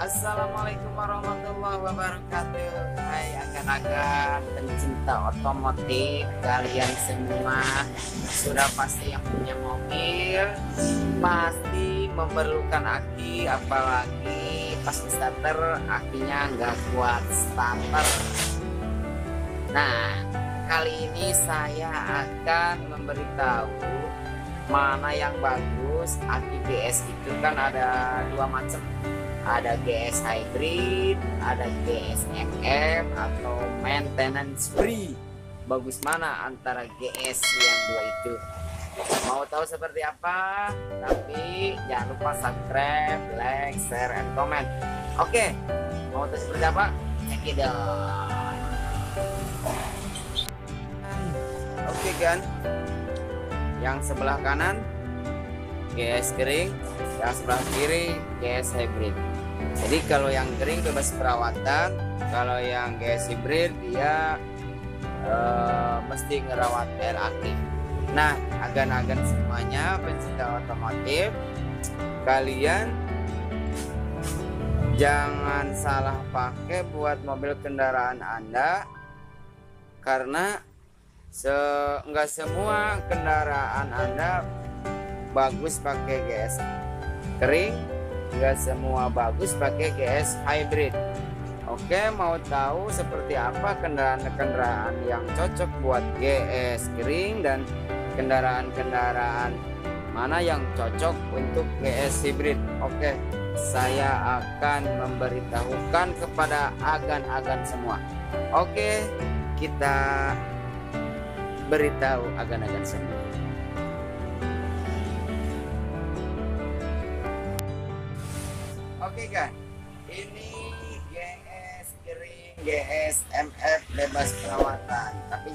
Assalamualaikum warahmatullahi wabarakatuh. Hai agan-agan pencinta otomotif, kalian semua sudah pasti yang punya mobil pasti memerlukan aki, apalagi pas starter akinya nggak kuat starter. Nah, kali ini saya akan memberitahu mana yang bagus. Aki GS itu kan ada dua macam, ada GS hybrid, ada GS MM atau maintenance free. Bagus mana antara GS yang dua itu? Mau tahu seperti apa? Tapi jangan lupa subscribe, like, share, and comment. Oke, mau tahu seperti apa? Check it out. Oke kan, yang sebelah kanan GS kering, yang sebelah kiri GS hybrid. Jadi kalau yang kering bebas perawatan, kalau yang GS hybrid dia mesti ngerawat air aki. Nah, agan-agan semuanya pencinta otomotif, kalian jangan salah pakai buat mobil kendaraan Anda, karena nggak semua kendaraan Anda bagus pakai GS kering, nggak semua bagus pakai GS hybrid. Oke, mau tahu seperti apa kendaraan-kendaraan yang cocok buat GS kering dan kendaraan-kendaraan mana yang cocok untuk GS hybrid? Oke, saya akan memberitahukan kepada agan-agan semua. Oke, kita beritahu agan-agan semua. Oke kan, ini GS kering, GS MF bebas perawatan. Tapi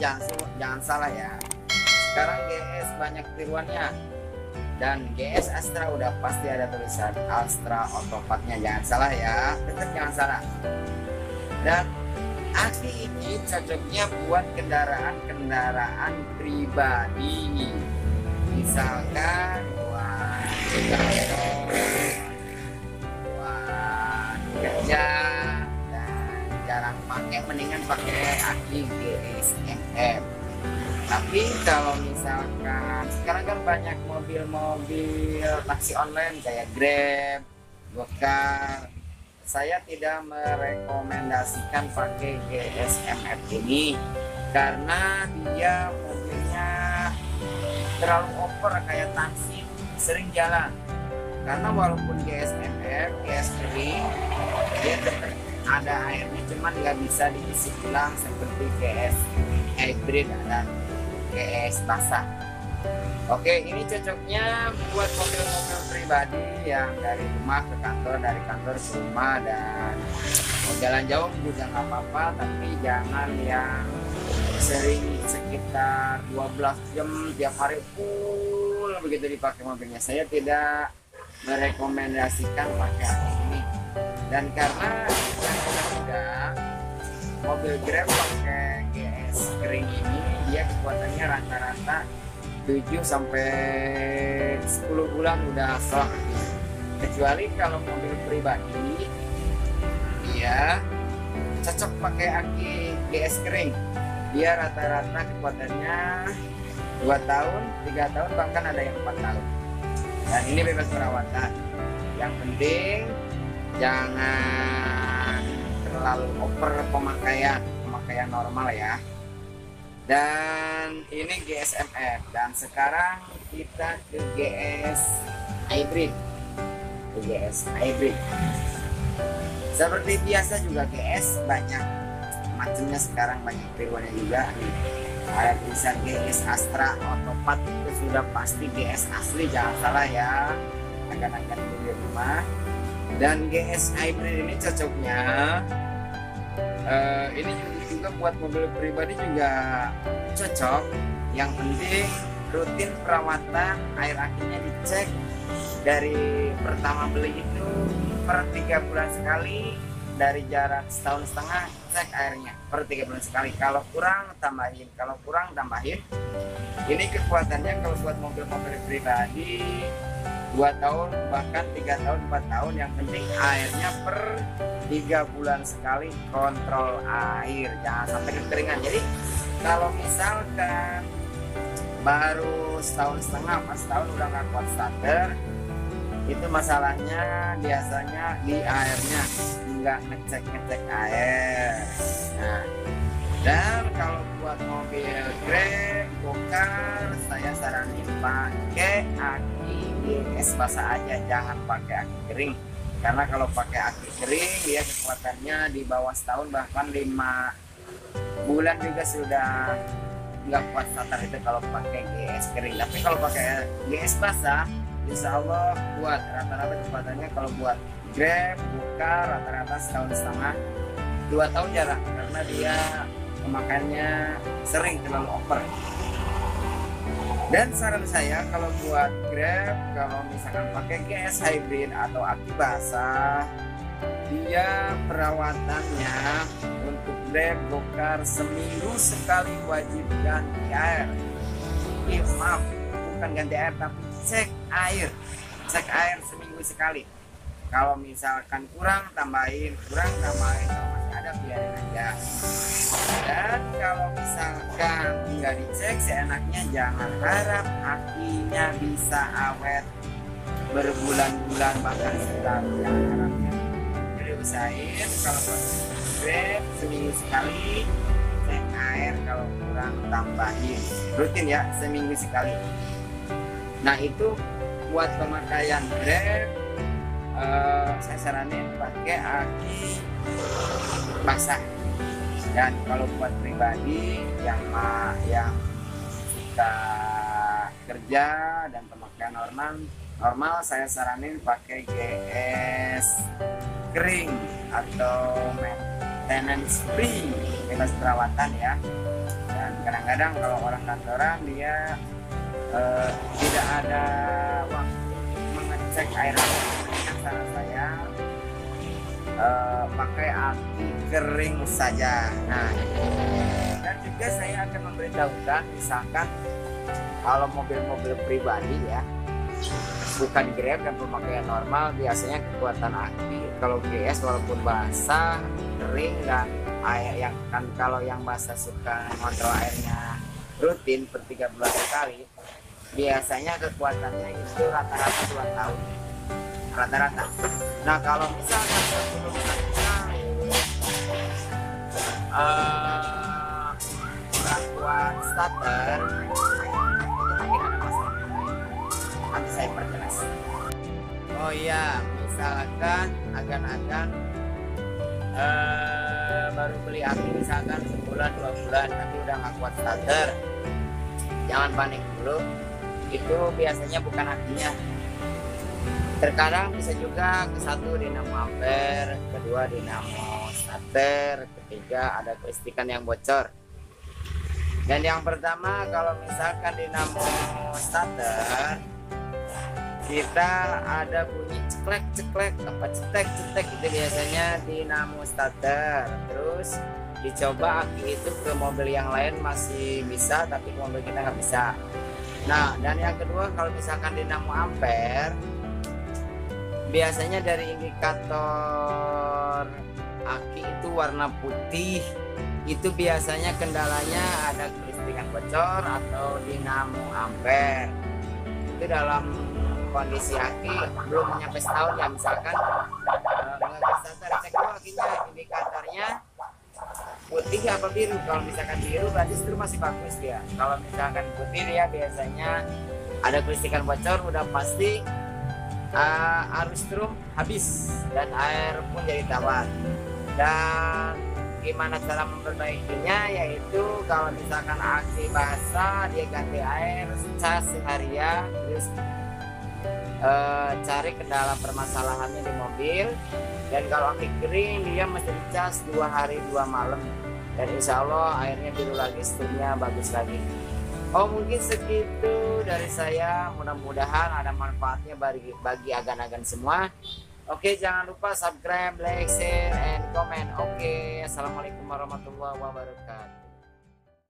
jangan salah ya. Sekarang GS banyak tiruannya. Dan GS Astra udah pasti ada tulisan Astra Autopatnya, jangan salah ya. Tetap jangan salah. Dan aki ini cocoknya buat kendaraan-kendaraan pribadi. Misalkan buat kerja dan jarang pakai, mendingan pakai aki GS MM. Tapi kalau misalkan sekarang kan banyak mobil-mobil taksi online kayak Grab, Gokar, saya tidak merekomendasikan pakai GS MF ini karena dia mobilnya terlalu over kayak taksi, sering jalan. Karena walaupun GS MF, GS kering, dia tetap ada airnya, cuman nggak bisa diisi ulang seperti GS hybrid dan GS basah. Oke, ini cocoknya buat mobil-mobil pribadi yang dari rumah ke kantor, dari kantor ke rumah, dan mau jalan jauh juga nggak apa-apa, tapi jangan yang sering sekitar 12 jam tiap hari full begitu dipakai mobilnya. Saya tidak merekomendasikan pakai ini. Dan karena juga mobil Grab pakai GS kering ini, dia kekuatannya rata-rata 7 sampai 10 bulan udah selak. Kecuali kalau mobil pribadi, dia cocok pakai aki GS kering. Dia rata-rata kekuatannya 2 tahun, 3 tahun, bahkan ada yang 4 tahun. Dan ini bebas perawatan. Yang penting jangan terlalu over pemakaian normal ya. Dan ini GS MF. Dan sekarang kita ke GS hybrid. Seperti biasa juga GS banyak macamnya sekarang, banyak tiruannya juga. Ada tulisan GS Astra Autopat, itu sudah pasti GS asli, jangan salah ya, akan di rumah. Dan GS hybrid ini cocoknya ini juga buat mobil pribadi juga cocok. Yang penting rutin perawatan, air akinya dicek dari pertama beli itu per 3 bulan sekali, dari jarak setahun setengah cek airnya per 3 bulan sekali. Kalau kurang tambahin, kalau kurang tambahin. Ini kekuatannya kalau buat mobil-mobil pribadi 2 tahun, bahkan 3 tahun, 4 tahun. Yang penting airnya per 3 bulan sekali kontrol air, jangan sampai kekeringan. Jadi kalau misalkan baru setahun setengah, pas setahun udah nggak kuat starter, itu masalahnya biasanya di airnya, nggak ngecek air. Nah, dan kalau buat mobil Grab, Gokar, saya saranin pakai aki GS basah aja, jangan pakai aki kering. Karena kalau pakai aki kering dia kekuatannya di bawah setahun, bahkan 5 bulan juga sudah nggak kuat starter itu kalau pakai GS kering. Tapi kalau pakai GS basah, insya Allah kuat. Rata-rata kekuatannya kalau buat Grab, Gokar rata-rata setahun setengah, 2 tahun jarang, karena dia pemakaiannya sering terlalu over. Dan saran saya kalau buat Grab, kalau misalkan pakai GS hybrid atau aki basah, dia perawatannya untuk Grab, Gokar seminggu sekali wajib ganti air. Maaf, bukan ganti air tapi cek air seminggu sekali. Kalau misalkan kurang tambahin, kalau masih ada biarin aja. Dan kalau misalkan nggak dicek, seenaknya jangan harap akinya bisa awet berbulan-bulan bahkan setahun. Jangan harapnya. Jadi usahain kalau buat Grab seminggu sekali cek air, kalau kurang tambahin. Rutin ya, seminggu sekali. Nah itu buat pemakaian Grab, saya saranin pakai aki basah. Dan kalau buat pribadi yang suka kerja dan pemakaian normal, saya saranin pakai GS kering atau maintenance free, bebas perawatan ya. Dan kadang-kadang kalau orang kantoran dia tidak ada waktu mengecek air. Saran saya pakai aki kering saja. Nah, dan juga saya akan memberitahukan, misalkan kalau mobil-mobil pribadi ya, bukan Grab dan pemakaian normal, biasanya kekuatan aki kalau GS walaupun basah, kering dan air yang kan, kalau yang basah suka ngontrol airnya rutin per 3 bulan sekali, biasanya kekuatannya itu rata-rata 2 tahun. Rata-rata. Nah kalau misalkan kurang kuat starter, mungkin ada masalah. Nanti saya perjelas. Oh iya, misalkan agan-agan baru beli aki misalkan sebulan 2 bulan tapi udah nggak kuat starter, jangan panik dulu. Itu biasanya bukan akinya. Terkadang bisa juga ke satu dinamo ampere, kedua dinamo starter, ketiga ada kelistrikan yang bocor. Dan yang pertama kalau misalkan dinamo starter, kita ada bunyi ceklek apa cetek itu biasanya dinamo starter. Terus dicoba aki itu ke mobil yang lain masih bisa, tapi ke mobil kita nggak bisa. Nah dan yang kedua kalau misalkan dinamo ampere, biasanya dari indikator aki itu warna putih, itu biasanya kendalanya ada kelistrikan bocor atau dinamo ampere. Itu dalam kondisi aki belum nyampe setahun ya, misalkan nggak starter, cek dulu akinya indikatornya putih apa biru. Kalau misalkan biru berarti setir masih bagus dia. Kalau misalkan putih dia biasanya ada kelistrikan bocor, udah pasti arus strum habis dan air pun jadi tawar. Dan gimana cara memperbaikinya, yaitu kalau misalkan aki basah dia ganti air, cas seharian, terus cari kendala permasalahannya di mobil. Dan kalau aki kering dia mesti dicas 2 hari 2 malam, dan insya Allah airnya biru lagi, strumnya bagus lagi. Oh mungkin segitu dari saya, mudah-mudahan ada manfaatnya bagi agan-agan semua. Oke, jangan lupa subscribe, like, share, and comment. Oke, assalamualaikum warahmatullahi wabarakatuh.